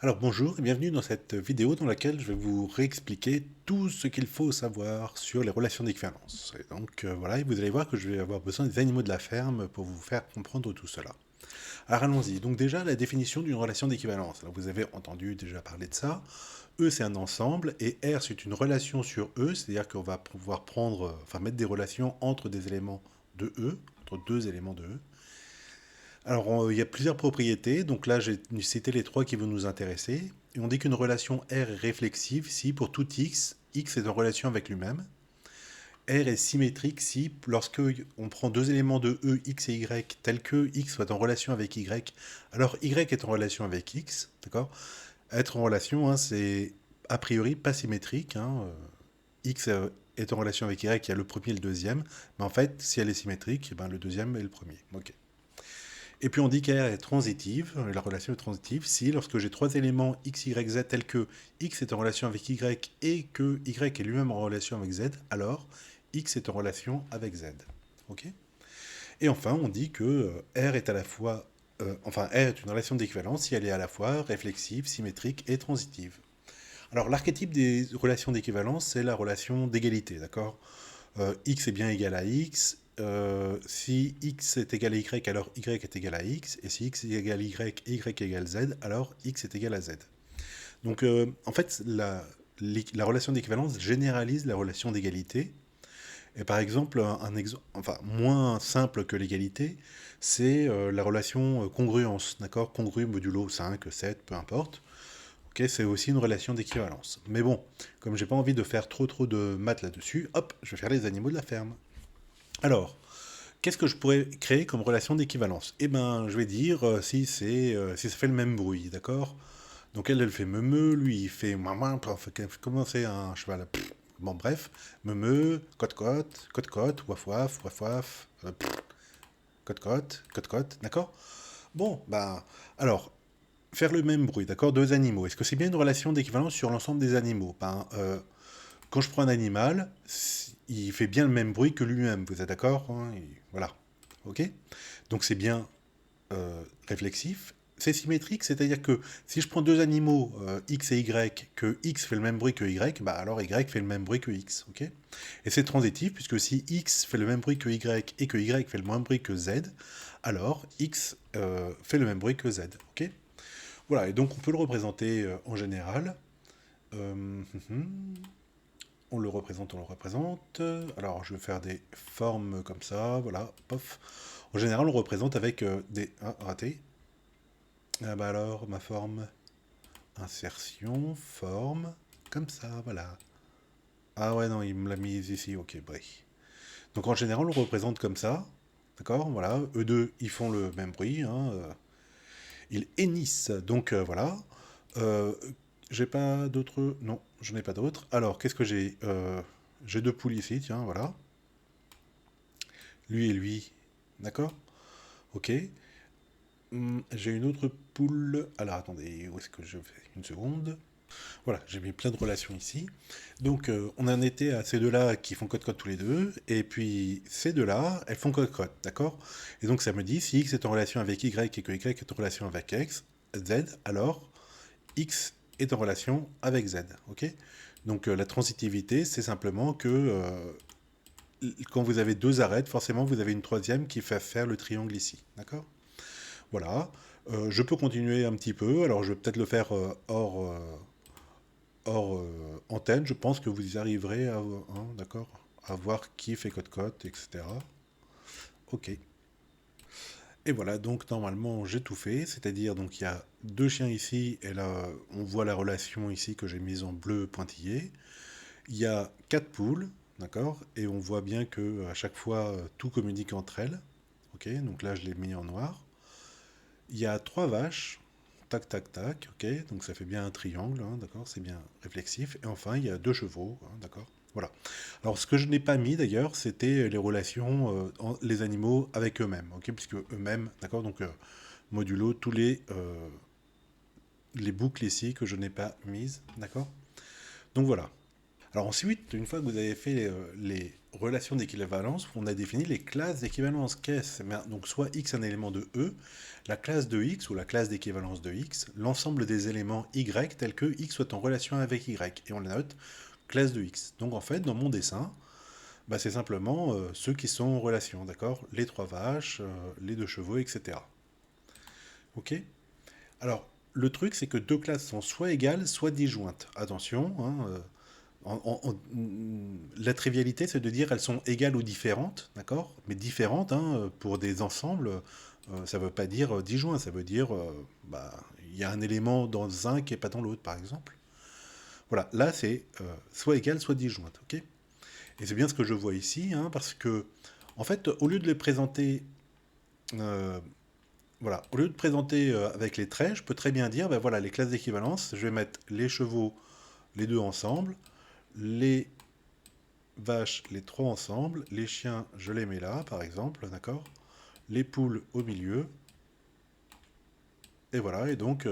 Alors bonjour et bienvenue dans cette vidéo dans laquelle je vais vous réexpliquer tout ce qu'il faut savoir sur les relations d'équivalence. Et donc voilà, et vous allez voir que je vais avoir besoin des animaux de la ferme pour vous faire comprendre tout cela. Alors allons-y, donc déjà la définition d'une relation d'équivalence. Alors vous avez entendu déjà parler de ça. E c'est un ensemble et R c'est une relation sur E, c'est-à-dire qu'on va pouvoir prendre, enfin mettre des relations entre des éléments de E, entre deux éléments de E. Alors, il y a plusieurs propriétés, donc là j'ai cité les trois qui vont nous intéresser. Et on dit qu'une relation R est réflexive si pour tout X est en relation avec lui-même. R est symétrique si, lorsque on prend deux éléments de E, X et Y, tels que X soit en relation avec Y, alors Y est en relation avec X, d'accord. Être en relation, hein, c'est a priori pas symétrique, hein, X est en relation avec Y, il y a le premier et le deuxième, mais en fait, si elle est symétrique, eh ben, le deuxième est le premier. Ok. Et puis on dit qu'elle est transitive, la relation est transitive si lorsque j'ai trois éléments x, y, z tels que x est en relation avec y et que y est lui-même en relation avec z, alors x est en relation avec z. Ok. Et enfin on dit que R est à la fois, enfin R est une relation d'équivalence si elle est à la fois réflexive, symétrique et transitive. Alors l'archétype des relations d'équivalence c'est la relation d'égalité, d'accord. X est bien égal à X. Si X est égal à Y, alors Y est égal à X. Et si X est égal à Y et Y est égal à Z, alors X est égal à Z. Donc, en fait, la relation d'équivalence généralise la relation d'égalité. Et par exemple, un exemple, enfin, moins simple que l'égalité, c'est la relation congruence, d'accord. Congru modulo 5, 7, peu importe. Ok, c'est aussi une relation d'équivalence. Mais bon, comme j'ai pas envie de faire trop de maths là-dessus, hop, je vais faire les animaux de la ferme. Alors, qu'est-ce que je pourrais créer comme relation d'équivalence? Eh ben, je vais dire si ça fait le même bruit, d'accord? Donc elle fait me, lui il fait maman, comment c'est un cheval? Bon bref, me, cote, waf waf, cote, d'accord? Bon, bah alors faire le même bruit, d'accord? Deux animaux. Est-ce que c'est bien une relation d'équivalence sur l'ensemble des animaux? Ben, quand je prends un animal, il fait bien le même bruit que lui-même, vous êtes d'accord, hein? Voilà. Ok. Donc c'est bien réflexif. C'est symétrique, c'est-à-dire que si je prends deux animaux, X et Y, que X fait le même bruit que Y, bah alors Y fait le même bruit que X. Ok. Et c'est transitif, puisque si X fait le même bruit que Y et que Y fait le même bruit que Z, alors X fait le même bruit que Z. Ok. Voilà, et donc on peut le représenter en général. Euh, on le représente, on le représente. Alors, je vais faire des formes comme ça, voilà, pof. En général, on le représente avec des... Ah, raté. Ah bah alors, ma forme, insertion, forme, comme ça, voilà. Ah ouais, non, il me l'a mis ici, ok, bref. Donc en général, on le représente comme ça, d'accord, voilà. Eux deux, ils font le même bruit, hein, ils hennissent, donc voilà. Euh, j'ai pas d'autres... Non, je n'ai pas d'autres. Alors, qu'est-ce que j'ai j'ai deux poules ici, tiens, voilà. Lui et lui. D'accord. Ok. J'ai une autre poule. Alors attendez, où est-ce que je fais? Une seconde. Voilà, j'ai mis plein de relations ici. Donc on en était à ces deux-là qui font code-code tous les deux. Et puis ces deux-là, elles font code-code. D'accord. Et donc ça me dit si X est en relation avec Y et que Y est en relation avec X, Z, alors X est en relation avec Z. Ok. Donc la transitivité, c'est simplement que quand vous avez deux arêtes, forcément vous avez une troisième qui fait faire le triangle ici. D'accord. Voilà. Je peux continuer un petit peu. Alors je vais peut-être le faire hors antenne. Je pense que vous y arriverez à, hein, d'accord, à voir qui fait cote-cote, etc. Ok. Et voilà, donc normalement j'ai tout fait, c'est-à-dire donc il y a deux chiens ici, et là on voit la relation ici que j'ai mise en bleu pointillé. Il y a quatre poules, d'accord, et on voit bien que à chaque fois tout communique entre elles. Ok, donc là je l'ai mis en noir. Il y a trois vaches, tac, tac, tac, ok, donc ça fait bien un triangle, hein, d'accord, c'est bien réflexif. Et enfin, il y a deux chevaux, hein, d'accord, voilà. Alors, ce que je n'ai pas mis d'ailleurs, c'était les relations, les animaux avec eux-mêmes, ok, puisque eux-mêmes, d'accord, donc modulo tous les boucles ici que je n'ai pas mises, d'accord. Donc voilà. Alors ensuite, une fois que vous avez fait les relations d'équivalence, on a défini les classes d'équivalence. Qu'est-ce? Donc soit x un élément de E, la classe de x ou la classe d'équivalence de x, l'ensemble des éléments y tels que x soit en relation avec y, et on la note classe de x. Donc en fait, dans mon dessin, bah, c'est simplement ceux qui sont en relation, d'accord? Les trois vaches, les deux chevaux, etc. Ok? Alors, le truc, c'est que deux classes sont soit égales, soit disjointes. Attention, hein, la trivialité, c'est de dire elles sont égales ou différentes, d'accord? Mais différentes, hein, pour des ensembles, ça ne veut pas dire disjoint, ça veut dire, bah, il y a un élément dans un qui n'est pas dans l'autre, par exemple. Voilà, là, c'est soit égal, soit disjointe, ok? Et c'est bien ce que je vois ici, hein, parce que, en fait, au lieu de les présenter, euh, voilà, au lieu de présenter avec les traits, je peux très bien dire, ben voilà, les classes d'équivalence, je vais mettre les chevaux, les deux ensemble, les vaches, les trois ensemble, les chiens, je les mets là, par exemple, d'accord? Les poules au milieu, et voilà, et donc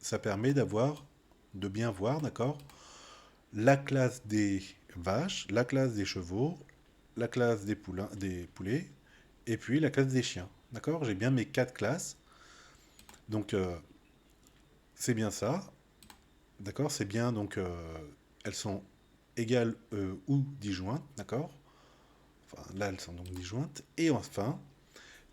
ça permet de bien voir, d'accord? La classe des vaches, la classe des chevaux, la classe des poulets, et puis la classe des chiens, d'accord? J'ai bien mes quatre classes, donc c'est bien ça, d'accord? C'est bien, donc elles sont égales ou disjointes, d'accord? Enfin, là, elles sont donc disjointes. Et enfin,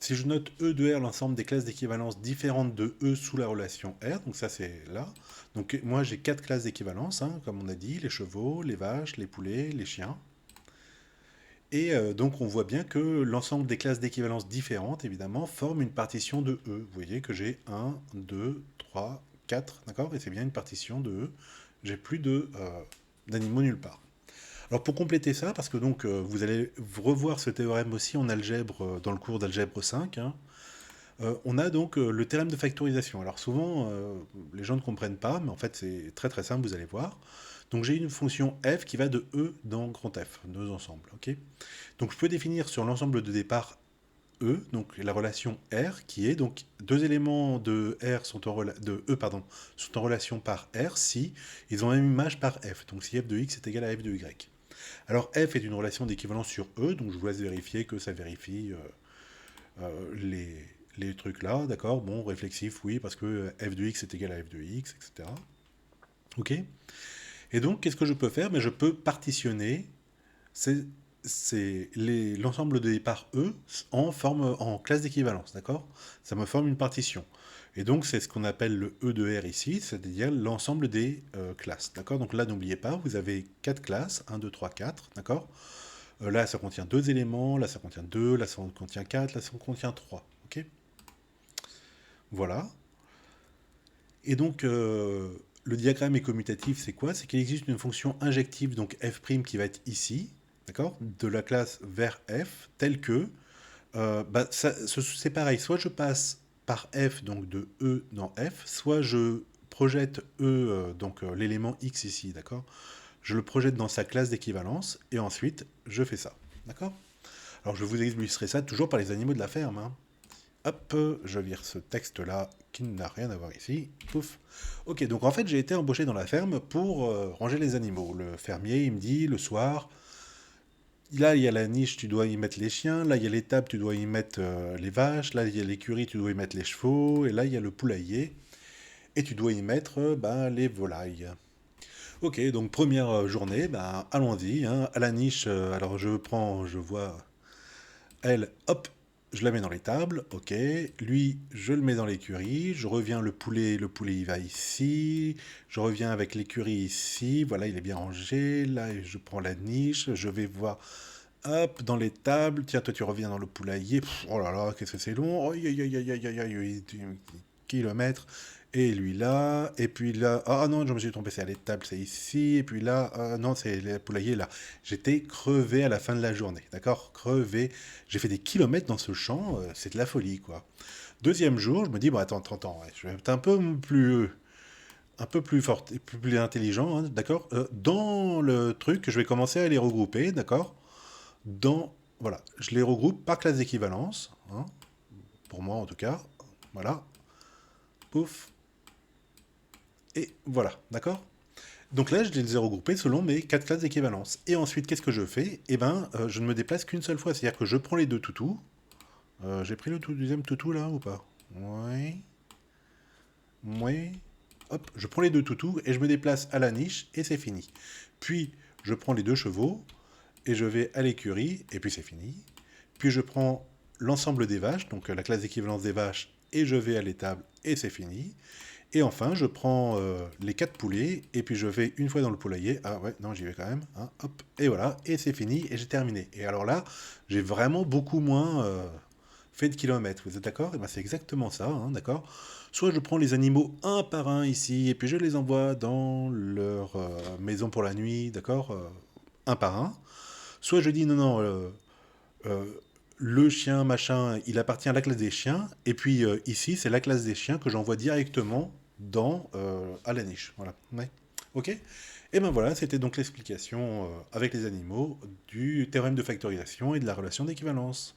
si je note E de R, l'ensemble des classes d'équivalence différentes de E sous la relation R, donc ça c'est là. Donc moi j'ai quatre classes d'équivalence, hein, comme on a dit, les chevaux, les vaches, les poulets, les chiens. Et donc on voit bien que l'ensemble des classes d'équivalence différentes, évidemment, forment une partition de E. Vous voyez que j'ai 1, 2, 3, 4, d'accord? Et c'est bien une partition de E. J'ai plus d'animaux nulle part. Alors pour compléter ça, parce que donc vous allez revoir ce théorème aussi en algèbre dans le cours d'algèbre 5, hein, on a donc le théorème de factorisation. Alors souvent, les gens ne comprennent pas, mais en fait c'est très très simple, vous allez voir. Donc j'ai une fonction f qui va de E dans grand F, deux ensembles. Ok. Donc je peux définir sur l'ensemble de départ E, donc la relation R, qui est donc deux éléments de R sont de E pardon, sont en relation par R si ils ont la même image par F. Donc si f de x est égal à f de y. Alors f est une relation d'équivalence sur E, donc je vous laisse vérifier que ça vérifie les trucs là, d'accord? Bon, réflexif, oui, parce que f de x est égal à f de x, etc. Ok? Et donc, qu'est-ce que je peux faire? Mais je peux partitionner l'ensemble de départ E en classe d'équivalence, d'accord? Ça me forme une partition. Et donc, c'est ce qu'on appelle le E de R ici, c'est-à-dire l'ensemble des classes, d'accord? Donc là, n'oubliez pas, vous avez 4 classes, 1, 2, 3, 4, d'accord? Là, ça contient 2 éléments, là, ça contient 2, là, ça en contient 4, là, ça en contient 3, ok? Voilà. Et donc, le diagramme est commutatif, c'est quoi? C'est qu'il existe une fonction injective, donc f' qui va être ici, d'accord? De la classe vers f, telle que, bah, c'est pareil, soit je passe par f, donc de e dans f, soit je projette e, donc l'élément x ici, d'accord? Je le projette dans sa classe d'équivalence, et ensuite, je fais ça, d'accord? Alors, je vous illustrerai ça toujours par les animaux de la ferme, hein. Hop, je vire ce texte-là qui n'a rien à voir ici. Pouf. Ok, donc en fait, j'ai été embauché dans la ferme pour ranger les animaux. Le fermier, il me dit le soir, là, il y a la niche, tu dois y mettre les chiens. Là, il y a l'étable, tu dois y mettre les vaches. Là, il y a l'écurie, tu dois y mettre les chevaux. Et là, il y a le poulailler. Et tu dois y mettre les volailles. Ok, donc première journée, allons-y, hein, à la niche. Alors je vois elle, hop, je la mets dans les tables, ok. Lui, je le mets dans l'écurie. Je reviens le poulet il va ici. Je reviens avec l'écurie ici. Voilà, il est bien rangé. Là, je prends la niche. Je vais voir, hop, dans les tables. Tiens, toi, tu reviens dans le poulailler. Pff, oh là là, qu'est-ce que c'est long. Aïe, aïe, aïe, aïe, aïe, aïe, aïe, kilomètres. Et lui là, et puis là, ah non, je me suis trompé, c'est à l'étable, c'est ici, et puis là, ah non, c'est le poulailler là. J'étais crevé à la fin de la journée, d'accord? Crevé. J'ai fait des kilomètres dans ce champ, c'est de la folie, quoi. Deuxième jour, je me dis, bon, attends, attends, attends, ouais, je vais être un peu plus fort, plus intelligent, hein, d'accord? Dans le truc, je vais commencer à les regrouper, d'accord? Voilà, je les regroupe par classe d'équivalence, hein, pour moi en tout cas, voilà, pouf, et voilà, d'accord? Donc là, je les ai regroupés selon mes 4 classes d'équivalence. Et ensuite, qu'est-ce que je fais? Eh ben, je ne me déplace qu'une seule fois. C'est-à-dire que je prends les deux toutous. J'ai pris le deuxième toutou là ou pas? Ouais. Ouais. Hop, je prends les deux toutous et je me déplace à la niche et c'est fini. Puis, je prends les deux chevaux et je vais à l'écurie et puis c'est fini. Puis je prends l'ensemble des vaches, donc la classe d'équivalence des vaches, et je vais à l'étable et c'est fini. Et enfin, je prends les 4 poulets, et puis je vais une fois dans le poulailler. Ah ouais, non, j'y vais quand même. Hein, hop, et voilà, et c'est fini, et j'ai terminé. Et alors là, j'ai vraiment beaucoup moins fait de kilomètres. Vous êtes d'accord? Et ben c'est exactement ça, hein, d'accord? Soit je prends les animaux un par un ici, et puis je les envoie dans leur maison pour la nuit, d'accord? Un par un. Soit je dis non, non, euh, le chien machin, il appartient à la classe des chiens, et puis ici, c'est la classe des chiens que j'envoie directement à la niche. Voilà. Ouais. Ok. Et ben voilà, c'était donc l'explication avec les animaux du théorème de factorisation et de la relation d'équivalence.